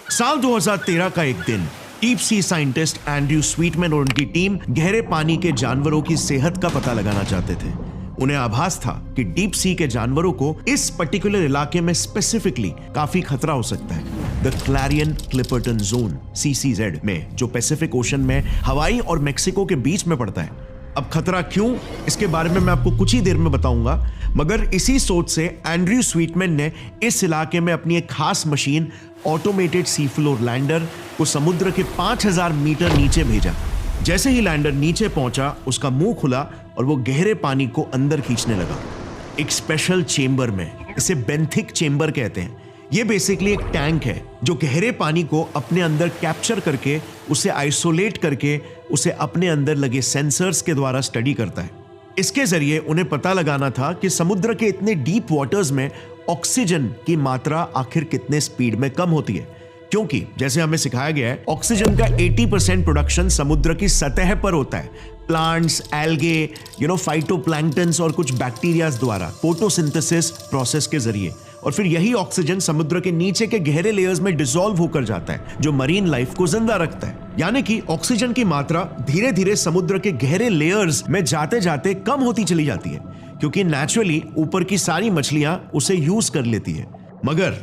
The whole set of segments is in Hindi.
साल 2013 का एक दिन डीप सी साइंटिस्ट एंड्रयू स्वीटमैन और उनकी टीम गहरे पानी के जानवरों की सेहत का पता लगाना चाहते थे। उन्हें आभास था कि डीप सी के जानवरों को इस पर्टिकुलर इलाके में स्पेसिफिकली काफी खतरा हो सकता है। The Clarion Clipperton zone CCZ में, जो पैसिफिक ओशन में हवाई और मेक्सिको के बीच में पड़ता है। अब खतरा क्यों, इसके बारे में मैं आपको कुछ ही देर में बताऊंगा, मगर इसी सोच से एंड्रयू स्वीटमैन ने इस इलाके में अपनी एक खास machine automated sea floor lander को समुद्र के 5000 मीटर नीचे भेजा। जैसे ही लैंडर नीचे पहुंचा, उसका मुंह खुला और वो गहरे पानी को अंदर खींचने लगा एक स्पेशल चेंबर में। इसे बेंथिक चेंबर कहते हैं। ये बेसिकली एक टैंक है जो गहरे पानी को अपने अंदर कैप्चर करके, उसे आइसोलेट करके, उसे अपने अंदर लगे सेंसर्स के द्वारा स्टडी करता है। इसके जरिए उन्हें पता लगाना था कि समुद्र के इतने डीप वाटर्स में ऑक्सीजन की मात्रा आखिर कितने स्पीड में कम होती है, क्योंकि जैसे हमें सिखाया गया है, ऑक्सीजन का 80% प्रोडक्शन समुद्र की सतह पर होता है। प्लांट्स, एल्गे, फाइटोप्लैंक्टन्स और कुछ बैक्टीरियाज द्वारा फोटोसिंथेसिस प्रोसेस के जरिए, और फिर यही ऑक्सीजन समुद्र के नीचे के गहरे लेयर्स में डिसॉल्व होकर जाता है, जो मरीन लाइफ को जिंदा रखता है। यानी कि ऑक्सीजन की मात्रा धीरे धीरे समुद्र के गहरे लेयर्स में जाते जाते कम होती चली जाती है, क्योंकि नेचुरली ऊपर की सारी मछलियां उसे यूज कर लेती है। मगर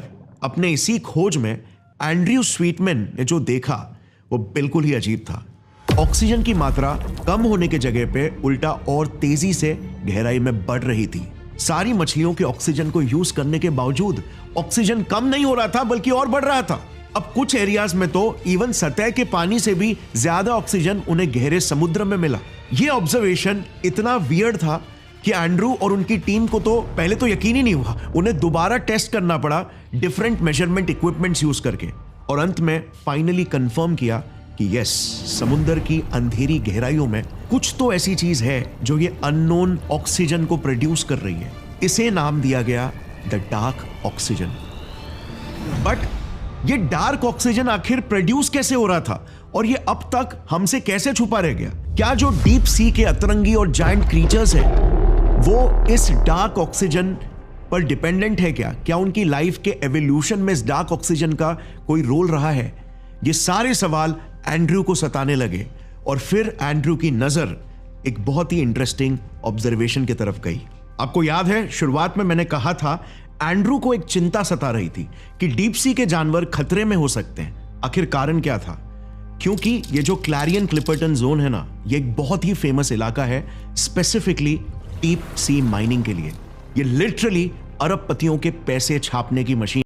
अपने इसी खोज में एंड्रयू स्वीटमैन ने जो देखा वो बिल्कुल ही अजीब था। ऑक्सीजन की मात्रा कम होने के जगह पे उल्टा और तेजी से गहराई में बढ़ रही थी। सारी मछलियों के ऑक्सीजन को यूज करने के बावजूद ऑक्सीजन कम नहीं हो रहा था, बल्कि और बढ़ रहा था। अब कुछ एरियाज में तो इवन सतह के पानी से भी ज्यादा ऑक्सीजन उन्हें गहरे समुद्र में मिला। यह ऑब्जर्वेशन इतना वियर्ड था कि एंड्रू और उनकी टीम को तो पहले तो यकीन ही नहीं हुआ। उन्हें दोबारा टेस्ट करना पड़ा डिफरेंट मेजरमेंट इक्विपमेंट्स यूज करके, और अंत में फाइनली कंफर्म किया कि यस, समुद्र की अंधेरी गहराइयों में कुछ तो ऐसी चीज है जो ये अननोन ऑक्सीजन को प्रोड्यूस कर रही है। इसे नाम दिया गया द डार्क ऑक्सीजन। बट ये डार्क ऑक्सीजन आखिर प्रोड्यूस कैसे हो रहा था, और ये अब तक हमसे कैसे छुपा रह गया? क्या जो डीप सी के अतरंगी और जायंट क्रीचर्स हैं वो इस डार्क ऑक्सीजन पर डिपेंडेंट है? क्या उनकी लाइफ के एवोल्यूशन में इस डार्क ऑक्सीजन का कोई रोल रहा है? ये सारे सवाल एंड्रयू को सताने लगे, और फिर एंड्रयू की नजर एक बहुत ही इंटरेस्टिंग ऑब्जर्वेशन की तरफ गई। आपको याद है, शुरुआत में मैंने कहा था एंड्रयू को एक चिंता सता रही थी कि डीप सी के जानवर खतरे में हो सकते हैं। आखिर कारण क्या था? क्योंकि ये जो क्लैरियन क्लिपर्टन जोन है ना, ये एक बहुत ही फेमस इलाका है स्पेसिफिकली डीप सी माइनिंग के लिए। ये लिटरली अरबपतियों के पैसे छापने की मशीन